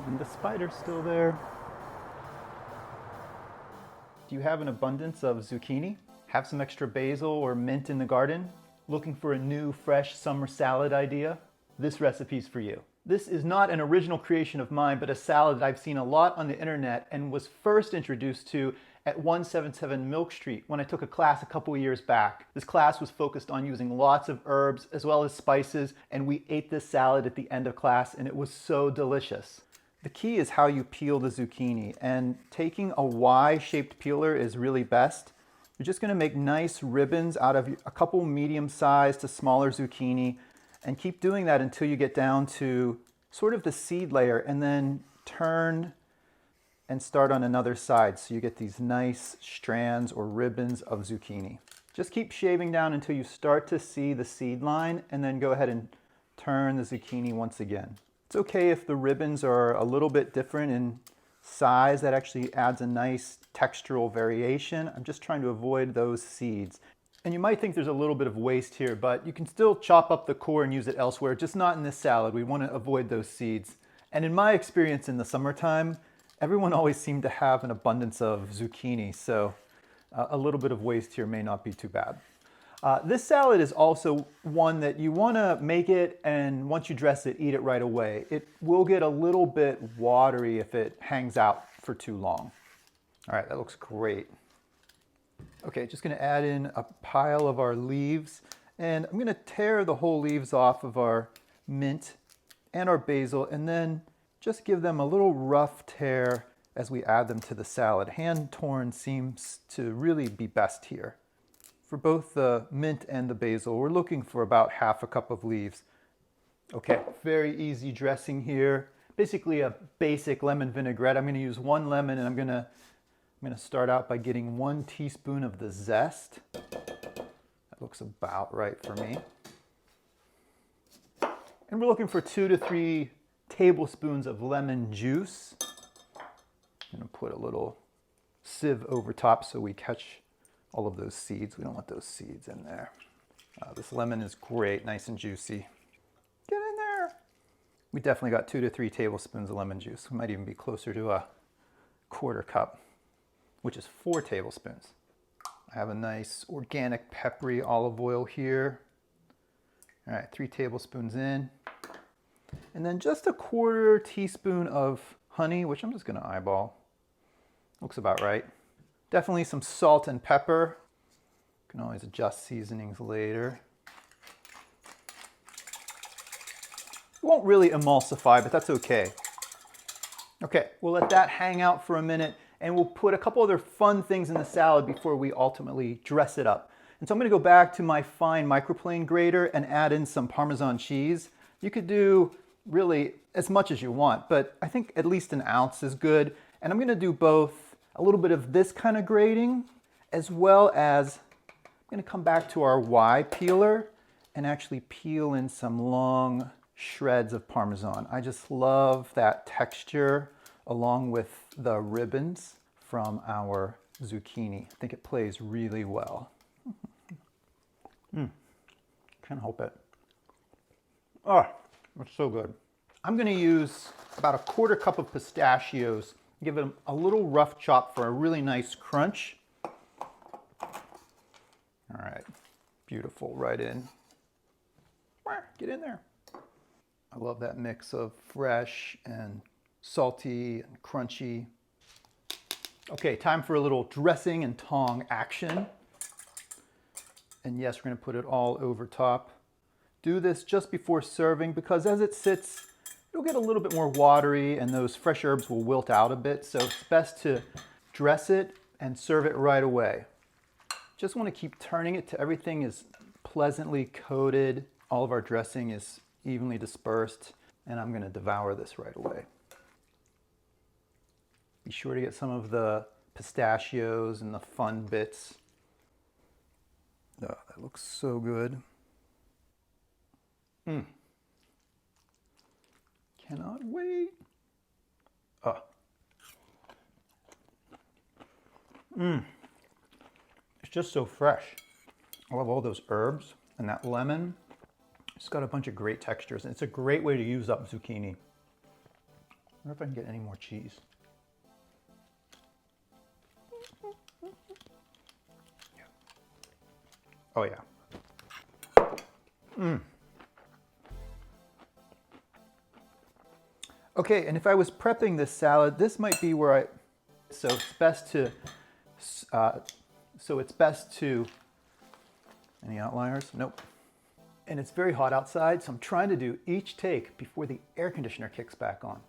And the spider's still there. Do you have an abundance of zucchini? Have some extra basil or mint in the garden? Looking for a new, fresh summer salad idea? This recipe's for you. This is not an original creation of mine, but a salad that I've seen a lot on the internet and was first introduced to at 177 Milk Street when I took a class a couple years back. This class was focused on using lots of herbs as well as spices, and we ate this salad at the end of class, and it was so delicious. The key is how you peel the zucchini, and taking a Y-shaped peeler is really best. You're just gonna make nice ribbons out of a couple medium-sized to smaller zucchini, and keep doing that until you get down to sort of the seed layer, and then turn and start on another side so you get these nice strands or ribbons of zucchini. Just keep shaving down until you start to see the seed line, and then go ahead and turn the zucchini once again. It's okay if the ribbons are a little bit different in size. That actually adds a nice textural variation. I'm just trying to avoid those seeds. And you might think there's a little bit of waste here, but you can still chop up the core and use it elsewhere, just not in this salad. We want to avoid those seeds. And in my experience in the summertime, everyone always seemed to have an abundance of zucchini, so a little bit of waste here may not be too bad. This salad is also one that you want to make it, and once you dress it, eat it right away. It will get a little bit watery if it hangs out for too long. All right, that looks great. Okay, just going to add in a pile of our leaves, and I'm going to tear the whole leaves off of our mint and our basil, and then just give them a little rough tear as we add them to the salad. Hand torn seems to really be best here. For both the mint and the basil, we're looking for about half a cup of leaves. Okay, very easy dressing here. Basically a basic lemon vinaigrette. I'm going to use 1 lemon, and I'm going to start out by getting 1 teaspoon of the zest. That looks about right for me. And we're looking for 2 to 3 tablespoons of lemon juice. I'm going to put a little sieve over top so we catch all of those seeds. We don't want those seeds in there. This lemon is great, nice and juicy. Get in there. We definitely got 2 to 3 tablespoons of lemon juice. We might even be closer to a 1/4 cup, which is 4 tablespoons. I have a nice organic peppery olive oil here. All right, 3 tablespoons in. And then just a 1/4 teaspoon of honey, which I'm just gonna eyeball. Looks about right. Definitely some salt and pepper. You can always adjust seasonings later. It won't really emulsify, but that's okay. Okay, we'll let that hang out for a minute, and we'll put a couple other fun things in the salad before we ultimately dress it up. And so I'm gonna go back to my fine microplane grater and add in some Parmesan cheese. You could do really as much as you want, but I think at least 1 ounce is good. And I'm gonna do both a little bit of this kind of grating, as well as I'm gonna come back to our Y peeler and actually peel in some long shreds of Parmesan. I just love that texture along with the ribbons from our zucchini. I think it plays really well. Can't help it. Oh, it's so good. I'm gonna use about a 1/4 cup of pistachios. Give them a little rough chop for a really nice crunch. All right, beautiful, right in. Get in there. I love that mix of fresh and salty and crunchy. Okay, time for a little dressing and tong action. And yes, we're gonna put it all over top. Do this just before serving, because as it sits, it'll get a little bit more watery and those fresh herbs will wilt out a bit. So it's best to dress it and serve it right away. Just want to keep turning it till everything is pleasantly coated. All of our dressing is evenly dispersed, and I'm going to devour this right away. Be sure to get some of the pistachios and the fun bits. Oh, that looks so good. Cannot wait. Oh. It's just so fresh. I love all those herbs and that lemon. It's got a bunch of great textures, and it's a great way to use up zucchini. wonder if I can get any more cheese. Yeah. Oh yeah. Okay, and if I was prepping this salad, this might be where so it's best to, any outliers? Nope. And it's very hot outside, so I'm trying to do each take before the air conditioner kicks back on.